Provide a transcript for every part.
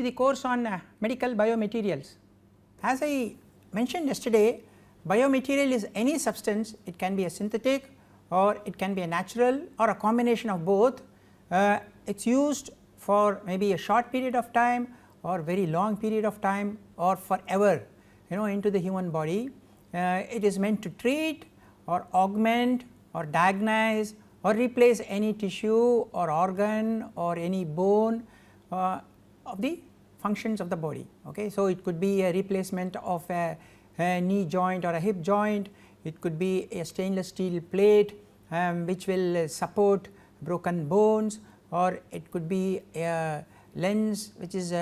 the course on medical biomaterials. As I mentioned yesterday, biomaterial is any substance. It can be a synthetic or it can be a natural or a combination of both. It is used for maybe a short period of time or very long period of time or forever, into the human body. It is meant to treat or augment or diagnose or replace any tissue or organ or any bone of the functions of the body. Okay. So, it could be a replacement of a knee joint or a hip joint, it could be a stainless steel plate which will support broken bones, or it could be a lens which is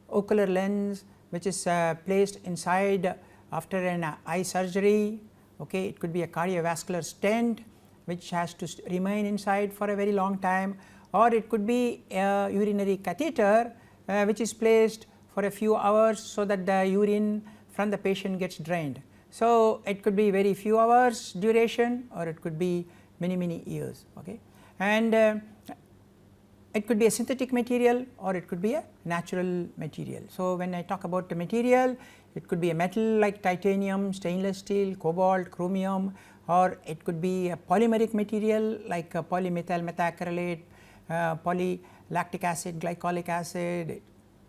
ocular lens which is placed inside after an eye surgery. Okay. It could be a cardiovascular stent which has to remain inside for a very long time, or it could be a urinary catheter which is placed for a few hours so that the urine from the patient gets drained. So, it could be very few hours duration or it could be many years. Okay. And it could be a synthetic material or it could be a natural material. So, when I talk about the material, it could be a metal like titanium, stainless steel, cobalt, chromium, or it could be a polymeric material like polymethyl methacrylate, polylactic acid, glycolic acid,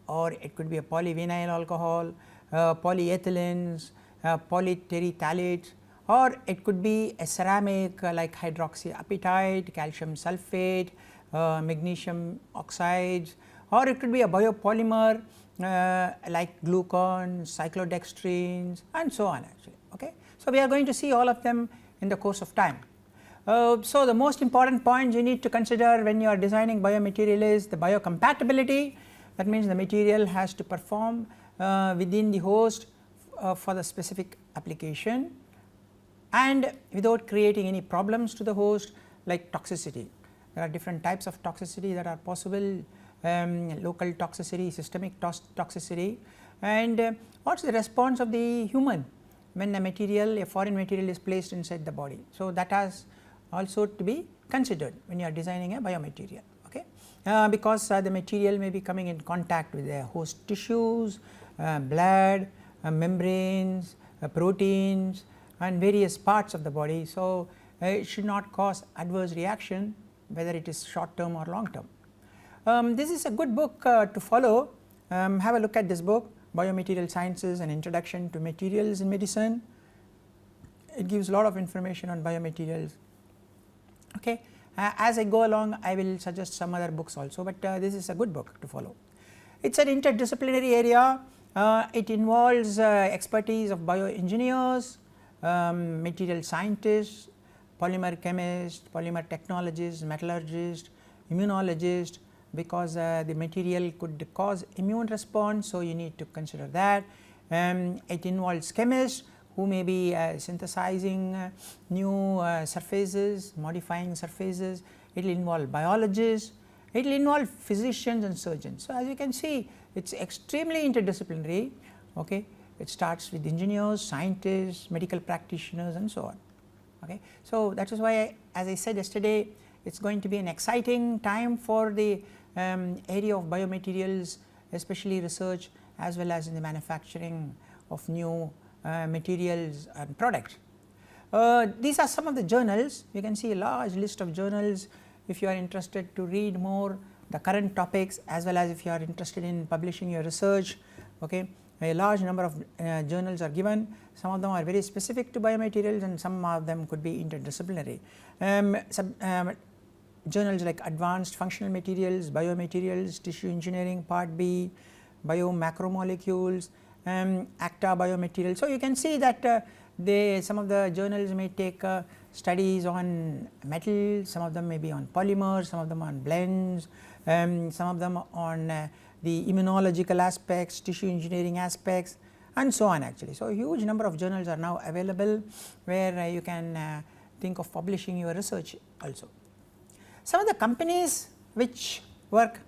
or it could be a polyvinyl alcohol, polyethylenes, polyterethalates, or it could be a ceramic like hydroxyapatite, calcium sulfate, magnesium oxides, or it could be a biopolymer like glucon, cyclodextrines, and so on actually. Okay. So, we are going to see all of them in the course of time. So, the most important point you need to consider when you are designing biomaterial is the biocompatibility. That means the material has to perform within the host for the specific application and without creating any problems to the host like toxicity. There are different types of toxicity that are possible, local toxicity, systemic toxicity, and what is the response of the human when a material, a foreign material is placed inside the body. So, that has also to be considered when you are designing a biomaterial. Okay. Because the material may be coming in contact with the host tissues, blood, membranes, proteins, and various parts of the body. So, it should not cause adverse reaction whether it is short term or long term. This is a good book to follow. Have a look at this book, Biomaterial Sciences, an Introduction to Materials in Medicine. It gives a lot of information on biomaterials. Okay. As I go along, I will suggest some other books also, but this is a good book to follow. It is an interdisciplinary area. It involves expertise of bioengineers, material scientists, polymer chemists, polymer technologists, metallurgists, immunologists, because the material could cause immune response. So, you need to consider that. It involves chemists who may be synthesizing new surfaces, modifying surfaces. It will involve biologists, it will involve physicians and surgeons. So, as you can see, it is extremely interdisciplinary. Okay. It starts with engineers, scientists, medical practitioners, and so on. Okay. So, that is why as I said yesterday, it is going to be an exciting time for the area of biomaterials, especially research as well as in the manufacturing of new materials and products. These are some of the journals. You can see a large list of journals if you are interested to read more the current topics, as well as if you are interested in publishing your research. Okay. A large number of journals are given. Some of them are very specific to biomaterials and some of them could be interdisciplinary. Journals like Advanced Functional Materials, Biomaterials, Tissue Engineering Part B, Biomacromolecules, ACTA Biomaterials. So, you can see that some of the journals may take studies on metals, some of them may be on polymers, some of them on blends, some of them on the immunological aspects, tissue engineering aspects, and so on actually. So, a huge number of journals are now available where you can think of publishing your research also. Some of the companies which work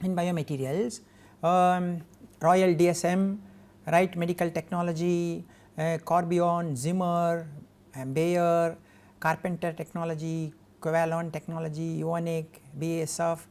in biomaterials, Royal DSM, Wright Medical Technology, Corbion, Zimmer, Bayer, Carpenter Technology, Covalon Technology, Evonik, BASF,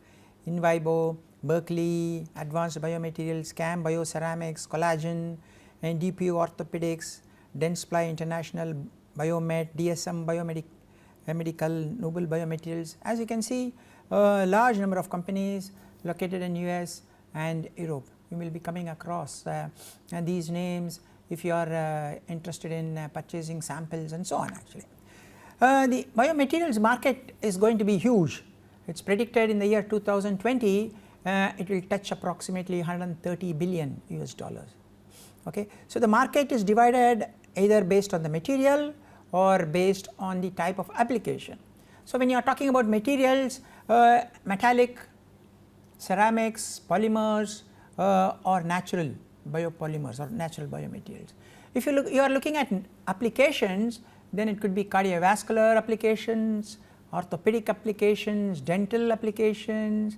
Invibo, Berkeley, Advanced Biomaterials, CAM Bioceramics, Collagen, and DPU Orthopedics, Dentsply International, Biomed, DSM Biomedical, Noble Biomaterials. As you can see, a large number of companies located in US and Europe. You will be coming across and these names if you are interested in purchasing samples and so on actually. The biomaterials market is going to be huge. It is predicted in the year 2020 it will touch approximately 130 billion US dollars. Okay. So, the market is divided either based on the material or based on the type of application. So, when you are talking about materials, metallic, ceramics, polymers or natural biopolymers or natural biomaterials. If you are looking at applications, then it could be cardiovascular applications, orthopedic applications, dental applications,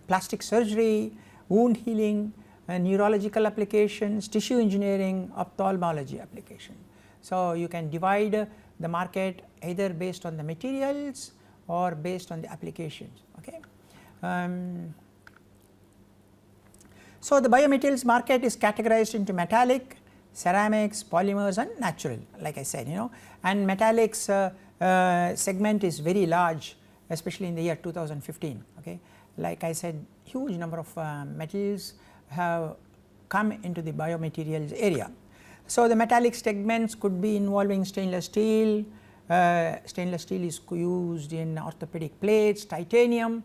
plastic surgery, wound healing, neurological applications, tissue engineering, ophthalmology application. So, you can divide the market either based on the materials or based on the applications. Okay. So, the biomaterials market is categorized into metallic, ceramics, polymers and natural, like I said, and metallics segment is very large, especially in the year 2015. Okay. Like I said, huge number of metals have come into the biomaterials area. So, the metallic segments could be involving stainless steel. Stainless steel is used in orthopedic plates, titanium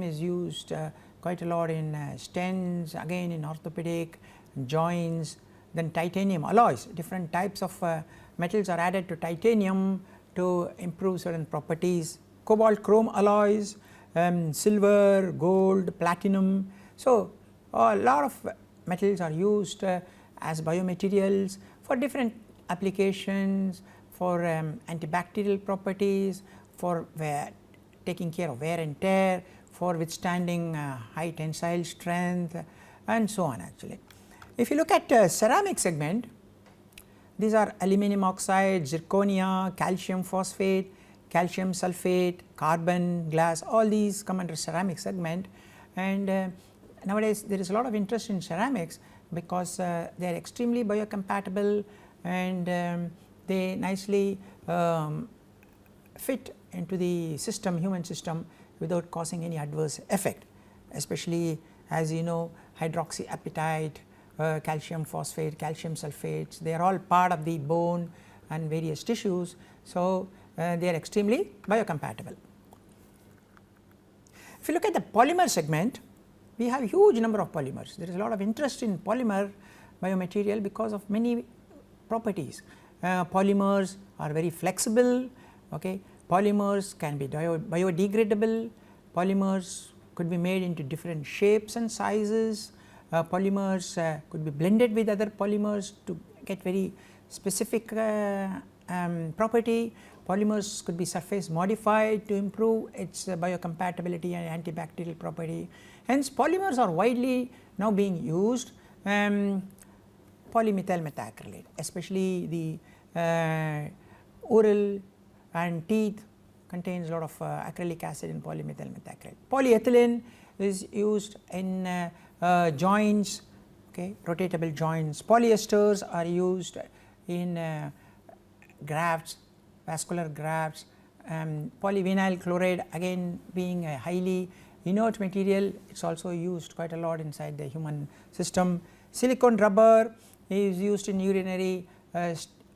is used quite a lot in stents, again in orthopedic joints. Then titanium alloys, different types of metals are added to titanium to improve certain properties, cobalt chrome alloys, silver, gold, platinum. So, a lot of metals are used as biomaterials for different applications, for antibacterial properties, for taking care of wear and tear, for withstanding high tensile strength and so on actually. If you look at ceramic segment, these are aluminum oxide, zirconia, calcium phosphate, calcium sulphate, carbon, glass, all these come under ceramic segment. And nowadays there is a lot of interest in ceramics because they are extremely biocompatible and they nicely fit into the system, human system, without causing any adverse effect, especially as you know hydroxyapatite, calcium phosphate, calcium sulfates, they are all part of the bone and various tissues. So, they are extremely biocompatible. If you look at the polymer segment, we have huge number of polymers. There is a lot of interest in polymer biomaterial because of many properties. Polymers are very flexible. Okay. Polymers can be biodegradable, polymers could be made into different shapes and sizes, polymers could be blended with other polymers to get very specific property, polymers could be surface modified to improve its biocompatibility and antibacterial property. Hence, polymers are widely now being used, polymethyl methacrylate, especially the oral and teeth contains a lot of acrylic acid in polymethyl methacrylate. Polyethylene is used in joints, okay, rotatable joints. Polyesters are used in grafts, vascular grafts. Polyvinyl chloride, again being a highly inert material, it is also used quite a lot inside the human system. Silicone rubber is used in urinary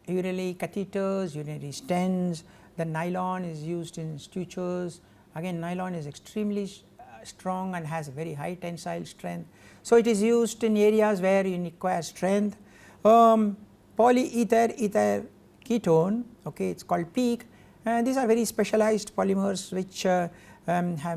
catheters, urinary stents. The nylon is used in sutures. Again, nylon is extremely strong and has very high tensile strength. So, it is used in areas where you require strength. Polyether ether ketone, okay, it is called PEEK, and these are very specialized polymers which have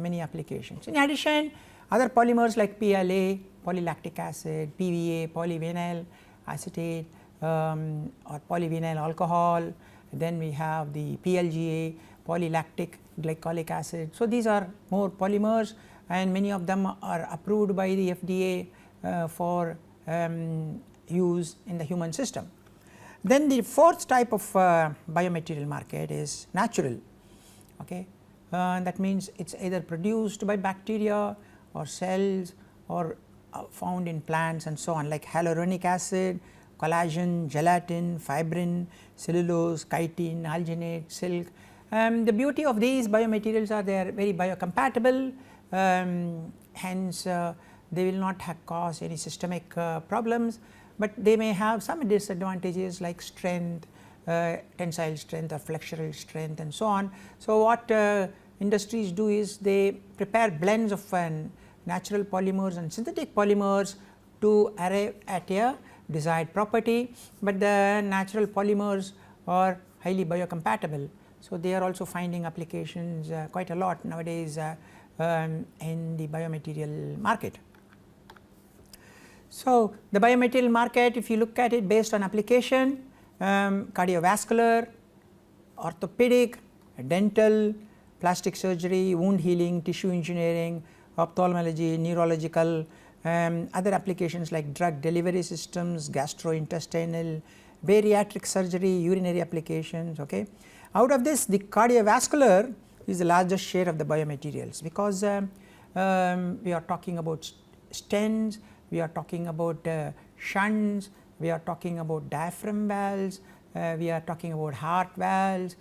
many applications. In addition, other polymers like PLA, polylactic acid, PVA, polyvinyl acetate or polyvinyl alcohol. Then we have the PLGA, polylactic glycolic acid. So, these are more polymers and many of them are approved by the FDA for use in the human system. Then the fourth type of biomaterial market is natural. Okay. that means it is either produced by bacteria or cells or found in plants and so on, like hyaluronic acid, collagen, gelatin, fibrin, cellulose, chitin, alginate, silk. The beauty of these biomaterials are they are very biocompatible, hence they will not cause any systemic problems, but they may have some disadvantages like strength, tensile strength or flexural strength and so on. So, what industries do is they prepare blends of natural polymers and synthetic polymers to arrive at a desired property, but the natural polymers are highly biocompatible. So, they are also finding applications quite a lot nowadays in the biomaterial market. So, the biomaterial market, if you look at it based on application, cardiovascular, orthopedic, dental, plastic surgery, wound healing, tissue engineering, ophthalmology, neurological, other applications like drug delivery systems, gastrointestinal, bariatric surgery, urinary applications. Okay. Out of this, the cardiovascular is the largest share of the biomaterials, because we are talking about stents, we are talking about shunts, we are talking about diaphragm valves, we are talking about heart valves,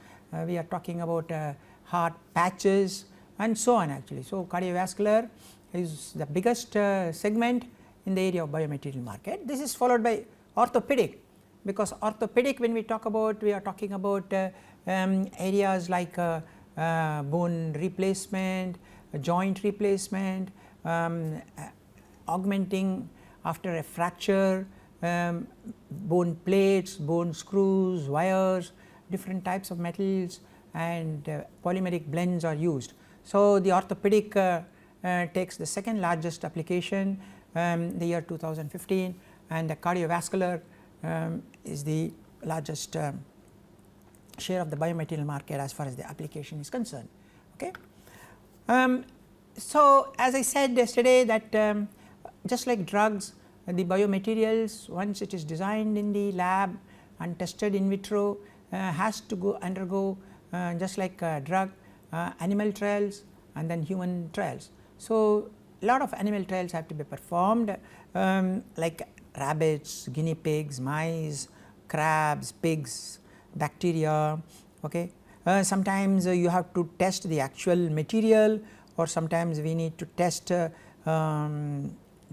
we are talking about heart patches and so on actually. So, cardiovascular is the biggest segment in the area of biomaterial market. This is followed by orthopedic, because orthopedic, when we talk about, we are talking about areas like bone replacement, joint replacement, augmenting after a fracture, bone plates, bone screws, wires, different types of metals and polymeric blends are used. So, the orthopedic takes the second largest application the year 2015, and the cardiovascular is the largest share of the biomaterial market as far as the application is concerned. Okay. So, as I said yesterday that just like drugs, the biomaterials, once it is designed in the lab and tested in vitro, has to undergo just like drug, animal trials and then human trials. So, a lot of animal trials have to be performed like rabbits, guinea pigs, mice, crabs, pigs, bacteria. Okay. Sometimes you have to test the actual material, or sometimes we need to test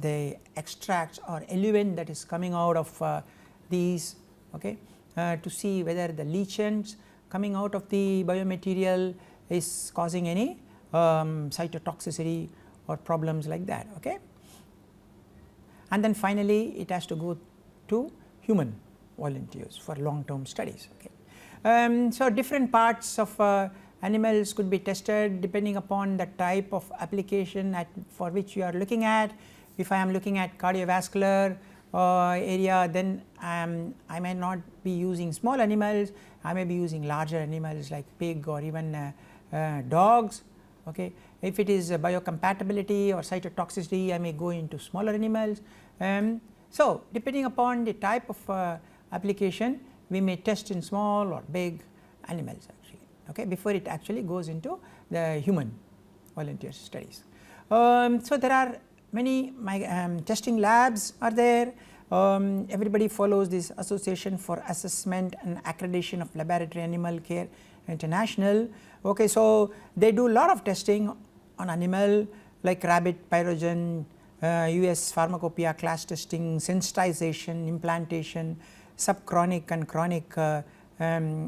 the extracts or eluent that is coming out of these, okay, to see whether the leachants coming out of the biomaterial is causing any cytotoxicity or problems like that. Okay. And then finally, it has to go to human volunteers for long term studies. Okay. So, different parts of animals could be tested depending upon the type of application for which you are looking at. If I am looking at cardiovascular area, then I may not be using small animals, I may be using larger animals like pig or even dogs. Okay. If it is biocompatibility or cytotoxicity, I may go into smaller animals. So, depending upon the type of application, we may test in small or big animals actually, okay, before it actually goes into the human volunteer studies. So, there are many testing labs are there. Everybody follows this Association for Assessment and Accreditation of Laboratory Animal Care International. Okay, so, they do a lot of testing on animal like rabbit pyrogen, US pharmacopoeia class testing, sensitization, implantation, subchronic and chronic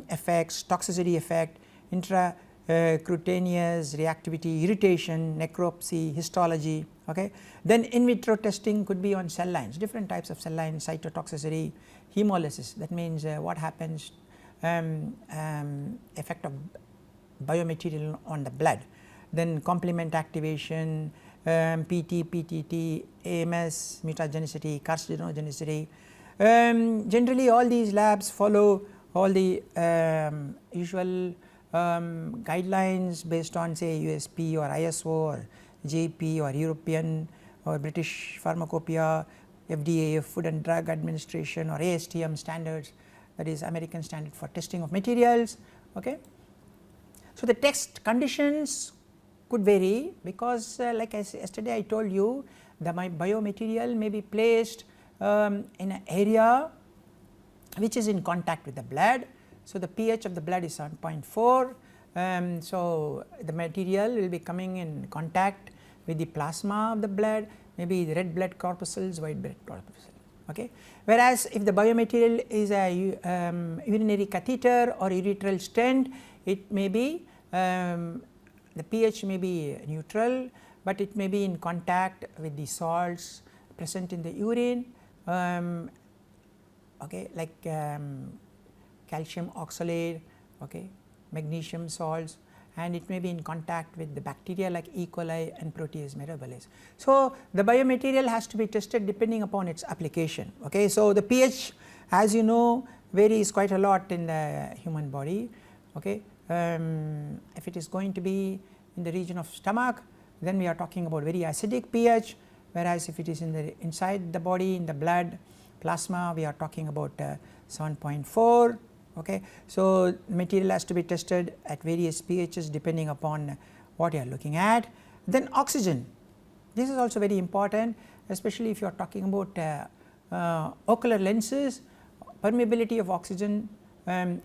effects, toxicity effect, intracutaneous reactivity, irritation, necropsy, histology. Okay. Then in vitro testing could be on cell lines, different types of cell lines, cytotoxicity, hemolysis, that means what happens, effect of biomaterial on the blood, then complement activation, PT, PTT, AMS, mutagenicity, carcinogenicity. Generally all these labs follow all the usual guidelines based on say USP or ISO or JP or European or British Pharmacopoeia, FDA, Food and Drug Administration, or ASTM standards, that is American standard for testing of materials. Okay. So, the test conditions could vary because like yesterday I told you the biomaterial may be placed in an area which is in contact with the blood. So, the pH of the blood is 7.4. So, the material will be coming in contact with the plasma of the blood, maybe the red blood corpuscles, white blood corpuscles. Okay. Whereas, if the biomaterial is a urinary catheter or urethral stent, it may be the pH may be neutral, but it may be in contact with the salts present in the urine, okay, like calcium oxalate, okay, magnesium salts, and it may be in contact with the bacteria like E. coli and Protease metabolase. So, the biomaterial has to be tested depending upon its application. Okay. So, the pH, as you know, varies quite a lot in the human body. Okay. If it is going to be in the region of stomach, then we are talking about very acidic pH, whereas if it is in the inside the body, in the blood plasma, we are talking about 7.4. Okay. So, material has to be tested at various pHs depending upon what you are looking at. Then oxygen, this is also very important, especially if you are talking about ocular lenses. Permeability of oxygen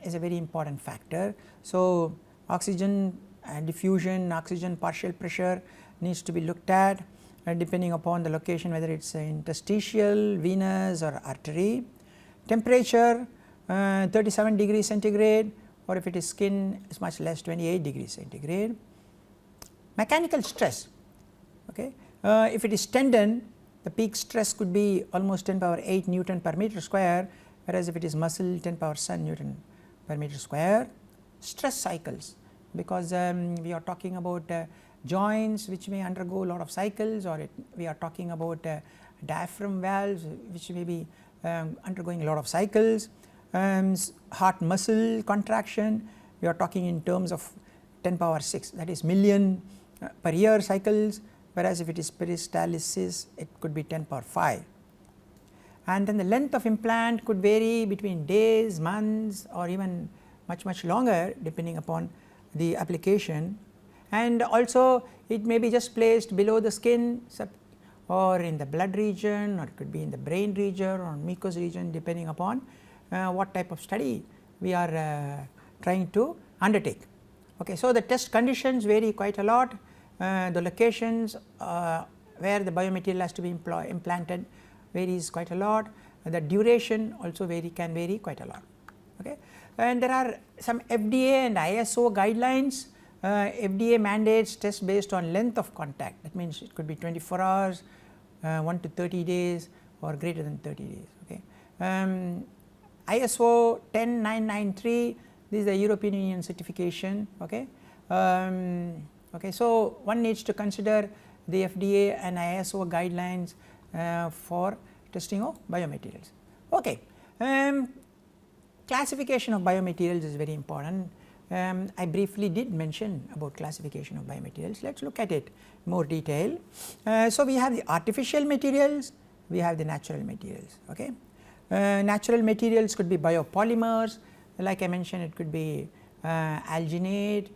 is a very important factor. So, oxygen diffusion, oxygen partial pressure needs to be looked at depending upon the location, whether it is interstitial, venous or artery. Temperature 37 degrees centigrade, or if it is skin is much less, 28 degrees centigrade. Mechanical stress, okay. If it is tendon, the peak stress could be almost 10 power 8 Newton per meter square, whereas if it is muscle 10 power 7 Newton per meter square. Stress cycles, because we are talking about joints which may undergo a lot of cycles, or we are talking about diaphragm valves which may be undergoing a lot of cycles. Heart muscle contraction, we are talking in terms of 10 power 6, that is million per year cycles, whereas if it is peristalsis it could be 10 power 5. And then the length of implant could vary between days, months, or even much longer depending upon the application. And also it may be just placed below the skin or in the blood region, or it could be in the brain region or mucous region depending upon what type of study we are trying to undertake. Okay. So, the test conditions vary quite a lot, the locations where the biomaterial has to be implanted varies quite a lot, the duration also can vary quite a lot. Okay. And there are some FDA and ISO guidelines. FDA mandates test based on length of contact, that means it could be 24 hours, 1 to 30 days or greater than 30 days. Okay. ISO 10993, this is the European Union certification. Okay. Okay. So, one needs to consider the FDA and ISO guidelines for testing of biomaterials. Okay. Classification of biomaterials is very important. I briefly did mention about classification of biomaterials. Let us look at it more detail. So, we have the artificial materials, we have the natural materials. Okay. Natural materials could be biopolymers, like I mentioned, it could be alginate,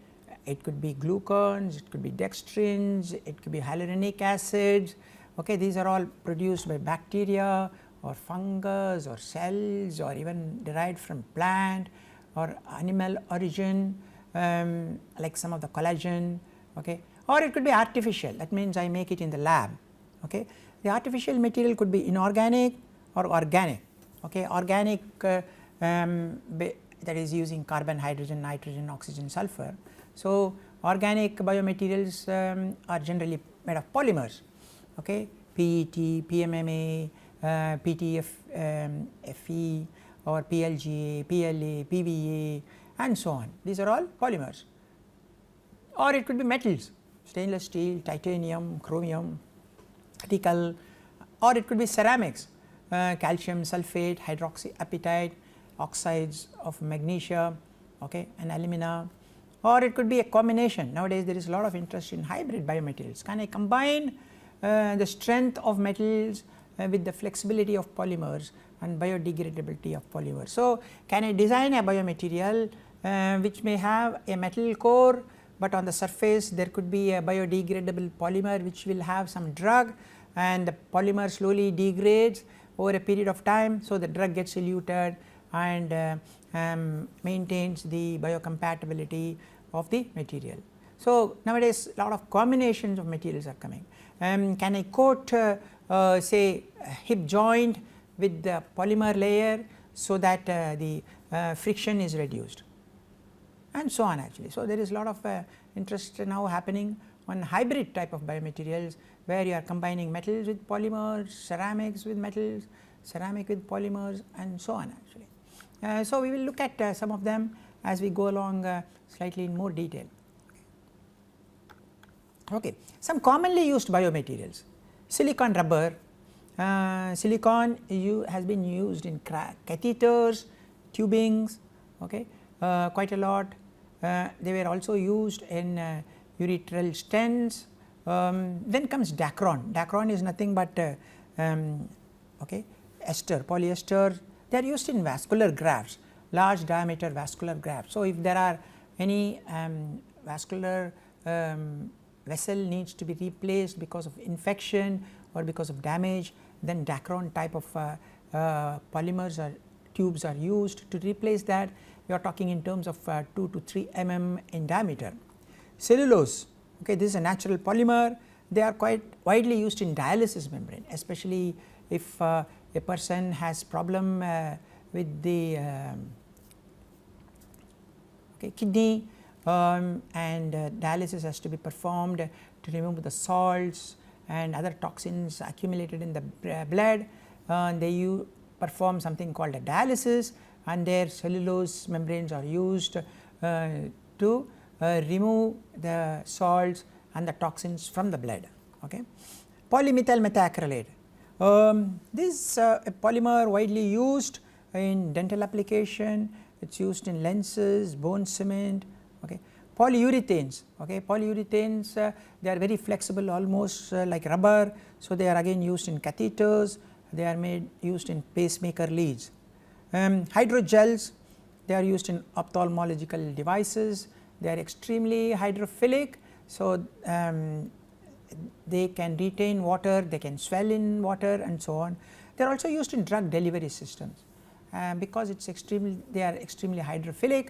it could be glucons, it could be dextrins, it could be hyaluronic acids. Okay. These are all produced by bacteria or fungus or cells, or even derived from plant or animal origin, like some of the collagen. Okay. Or it could be artificial, that means I make it in the lab. Okay. The artificial material could be inorganic or organic. Okay. Organic that is using carbon, hydrogen, nitrogen, oxygen, sulfur. So, organic biomaterials are generally made of polymers. Okay. PET, PMMA, PTF, FE, or PLGA, PLA, PVA, and so on. These are all polymers. Or it could be metals, stainless steel, titanium, chromium, nickel, or it could be ceramics, calcium sulfate, hydroxyapatite, oxides of magnesia, okay, and alumina, or it could be a combination. Nowadays there is a lot of interest in hybrid biomaterials. Can I combine the strength of metals with the flexibility of polymers and biodegradability of polymers? So, can I design a biomaterial which may have a metal core but on the surface there could be a biodegradable polymer which will have some drug, and the polymer slowly degrades over a period of time. So, the drug gets eluted and maintains the biocompatibility of the material. So, nowadays lot of combinations of materials are coming. Can I coat say hip joint with the polymer layer so that the friction is reduced, and so on actually. So, there is a lot of interest now happening on hybrid type of biomaterials, where you are combining metals with polymers, ceramics with metals, ceramic with polymers, and so on actually. So, we will look at some of them as we go along slightly in more detail. Okay. Some commonly used biomaterials: silicon rubber. Silicon has been used in catheters, tubings, okay, quite a lot. They were also used in urethral stents. Then comes Dacron. Dacron is nothing but okay, ester, polyester. They are used in vascular grafts, large diameter vascular grafts. So, if there are any vascular vessel needs to be replaced because of infection or because of damage, then Dacron type of polymers or tubes are used to replace that. We are talking in terms of 2 to 3 mm in diameter. Cellulose, okay, this is a natural polymer. They are quite widely used in dialysis membrane, especially if a person has problem with the okay, kidney, and dialysis has to be performed to remove the salts and other toxins accumulated in the blood. They perform something called a dialysis, and their cellulose membranes are used to remove the salts and the toxins from the blood. Okay. Polymethyl methacrylate, this is a polymer widely used in dental application. It is used in lenses, bone cement. Okay. Polyurethanes, okay, polyurethanes they are very flexible, almost like rubber. So, they are again used in catheters, they are used in pacemaker leads. Hydrogels, they are used in ophthalmological devices. They are extremely hydrophilic. So, they can retain water, they can swell in water, and so on. They are also used in drug delivery systems because it's they are extremely hydrophilic.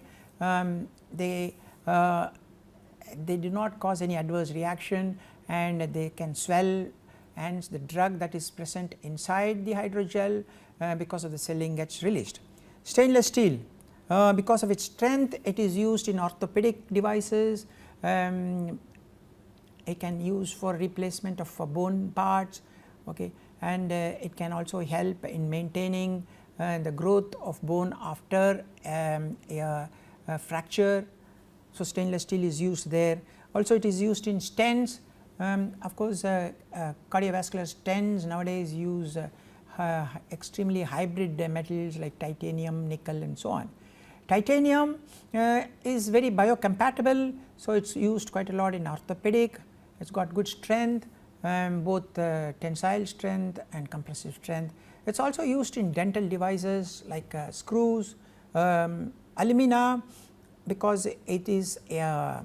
They do not cause any adverse reaction, and they can swell, and the drug that is present inside the hydrogel because of the swelling gets released. Stainless steel, because of its strength, it is used in orthopedic devices. It can use for replacement of bone parts, okay, and it can also help in maintaining the growth of bone after a fracture. So, stainless steel is used there. Also, it is used in stents. Of course, cardiovascular stents nowadays use extremely hybrid metals like titanium, nickel, and so on. Titanium is very biocompatible, so it is used quite a lot in orthopedic. It has got good strength, both tensile strength and compressive strength. It is also used in dental devices like screws. Alumina, because it is a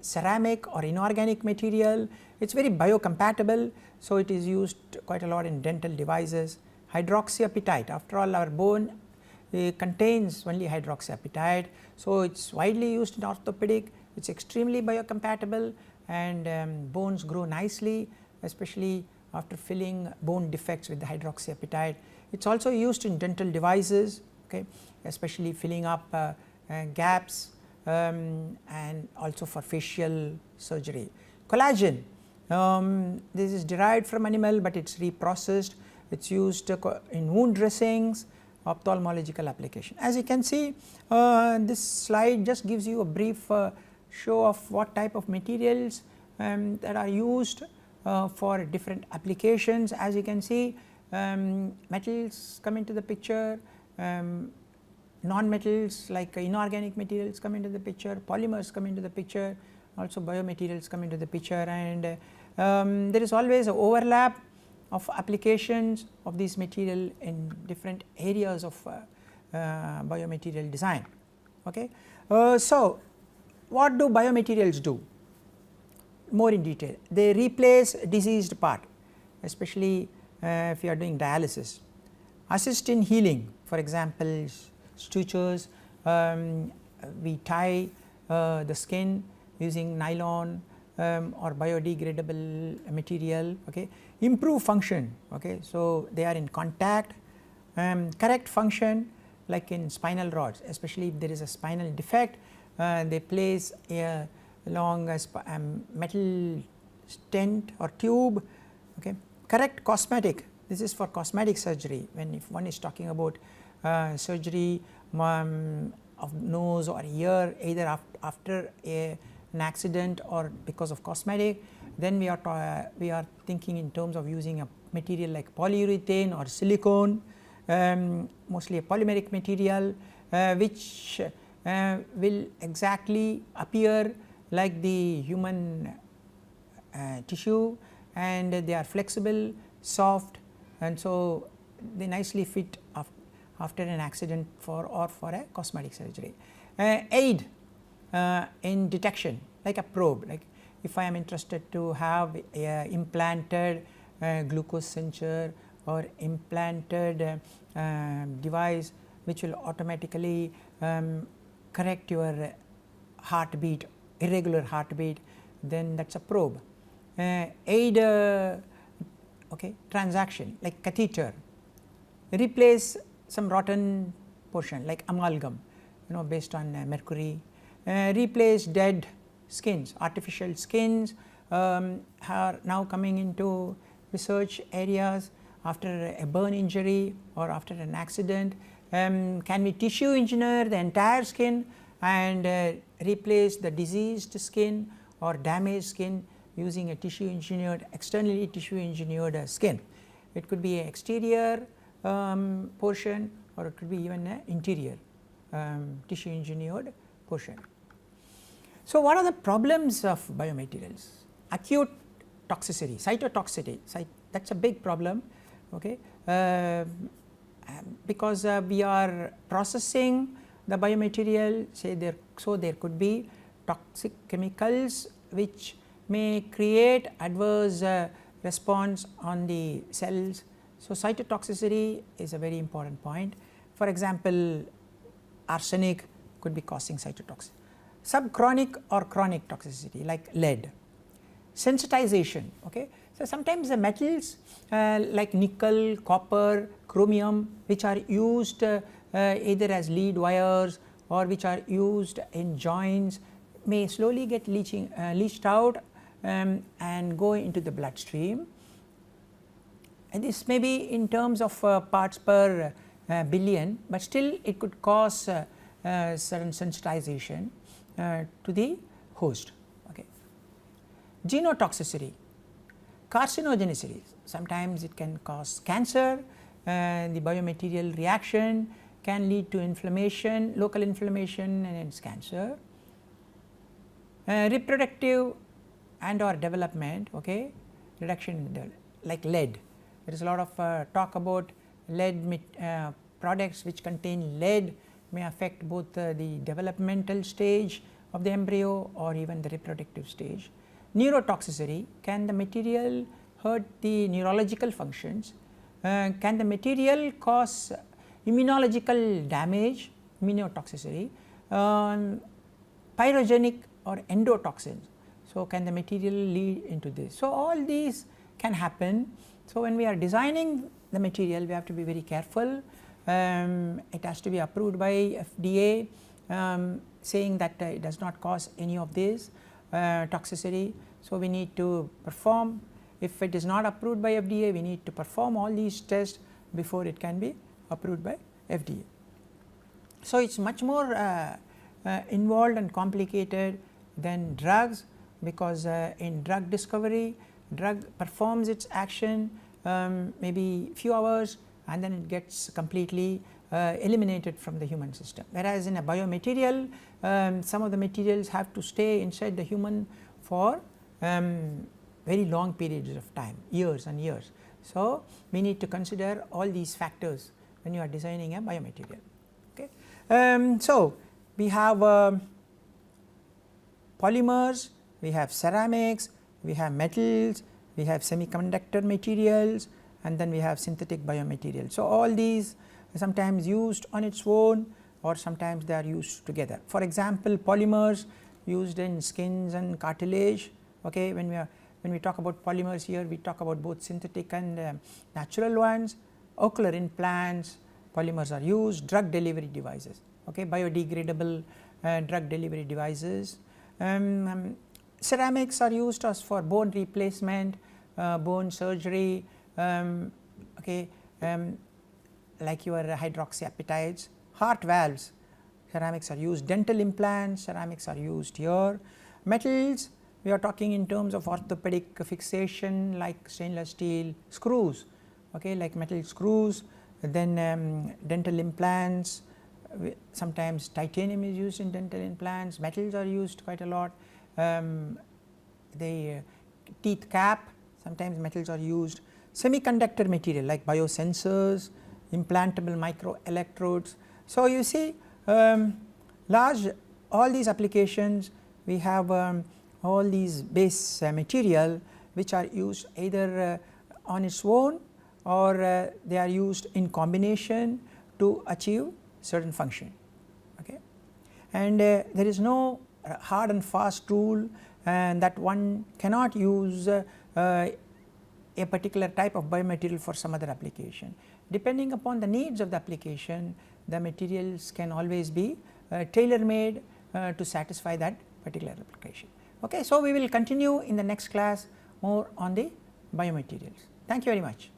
ceramic or inorganic material, it is very biocompatible. So, it is used quite a lot in dental devices. Hydroxyapatite, after all our bone contains only hydroxyapatite. So, it is widely used in orthopedic, it is extremely biocompatible, and bones grow nicely, especially after filling bone defects with the hydroxyapatite. It is also used in dental devices, okay, especially filling up gaps, and also for facial surgery. Collagen, this is derived from animal, but it is reprocessed. It is used in wound dressings, ophthalmological application. As you can see, this slide just gives you a brief show of what type of materials that are used for different applications. As you can see, metals come into the picture, non-metals like inorganic materials come into the picture, polymers come into the picture, also biomaterials come into the picture, and there is always an overlap of applications of these material in different areas of biomaterial design. Okay. So, what do biomaterials do? More in detail, they replace diseased part, especially if you are doing dialysis, assist in healing, for example sutures, we tie the skin using nylon or biodegradable material, okay. Improve function, okay. So, they are in contact, correct function like in spinal rods, especially if there is a spinal defect, they place a long metal stent or tube, okay. Correct cosmetic, this is for cosmetic surgery, when if one is talking about surgery of nose or ear either after an accident or because of cosmetic, then we are thinking in terms of using a material like polyurethane or silicone, mostly a polymeric material, which will exactly appear like the human tissue, and they are flexible, soft, and so they nicely fit after an accident or for a cosmetic surgery. Aid in detection like a probe, like if I am interested to have a implanted glucose sensor or implanted device which will automatically correct your heartbeat, irregular heartbeat, then that is a probe. Aid okay, transaction like catheter, replace some rotten portion like amalgam, based on mercury, replace dead skins, artificial skins are now coming into research areas after a burn injury or after an accident. Can we tissue engineer the entire skin and replace the diseased skin or damaged skin using a tissue engineered, externally tissue engineered skin. It could be an exterior portion, or it could be even an interior tissue engineered portion. So, what are the problems of biomaterials? Acute toxicity, cytotoxicity, that is a big problem, okay, because we are processing the biomaterial, say there could be toxic chemicals which may create adverse response on the cells. So, cytotoxicity is a very important point. For example, arsenic could be causing cytotoxicity. Subchronic or chronic toxicity like lead. Sensitization, okay. So, sometimes the metals like nickel, copper, chromium, which are used either as lead wires or which are used in joints, may slowly get leached out and go into the bloodstream, and this may be in terms of parts per billion, but still it could cause certain sensitization to the host, okay. Genotoxicity, carcinogenicity, sometimes it can cause cancer, the biomaterial reaction can lead to inflammation, local inflammation, and hence cancer. Reproductive and or development, okay, reduction like lead, there is a lot of talk about lead products which contain lead may affect both the developmental stage of the embryo or even the reproductive stage. Neurotoxicity, can the material hurt the neurological functions, can the material cause immunological damage, immunotoxicity, pyrogenic or endotoxins. So, can the material lead into this? So, all these can happen. So, when we are designing the material, we have to be very careful. It has to be approved by FDA, saying that it does not cause any of this toxicity. So, we need to perform, if it is not approved by FDA, we need to perform all these tests before it can be approved by FDA. So, it is much more involved and complicated than drugs, because in drug discovery, drug performs its action maybe few hours and then it gets completely eliminated from the human system. Whereas in a biomaterial, some of the materials have to stay inside the human for very long periods of time, years and years. So, we need to consider all these factors when you are designing a biomaterial. Okay. So, we have polymers, we have ceramics, we have metals, we have semiconductor materials, and then we have synthetic biomaterials. So, all these are sometimes used on its own or sometimes they are used together. For example, polymers used in skins and cartilage. Okay, when we talk about polymers here, we talk about both synthetic and natural ones. Ocular implants, polymers are used. Drug delivery devices, okay, biodegradable drug delivery devices. Ceramics are used as for bone replacement, bone surgery, okay, like your hydroxyapatites. Heart valves, ceramics are used. Dental implants, ceramics are used here. Metals, we are talking in terms of orthopedic fixation like stainless steel screws, okay, like metal screws. Then dental implants, sometimes titanium is used in dental implants. Metals are used quite a lot. The teeth cap, sometimes metals are used. Semiconductor material like biosensors, implantable microelectrodes. So, you see large all these applications, we have all these base material which are used either on its own or they are used in combination to achieve certain function. Okay. And there is no hard and fast rule and that one cannot use a particular type of biomaterial for some other application. Depending upon the needs of the application, the materials can always be tailor made to satisfy that particular application. Okay. So, we will continue in the next class more on the biomaterials. Thank you very much.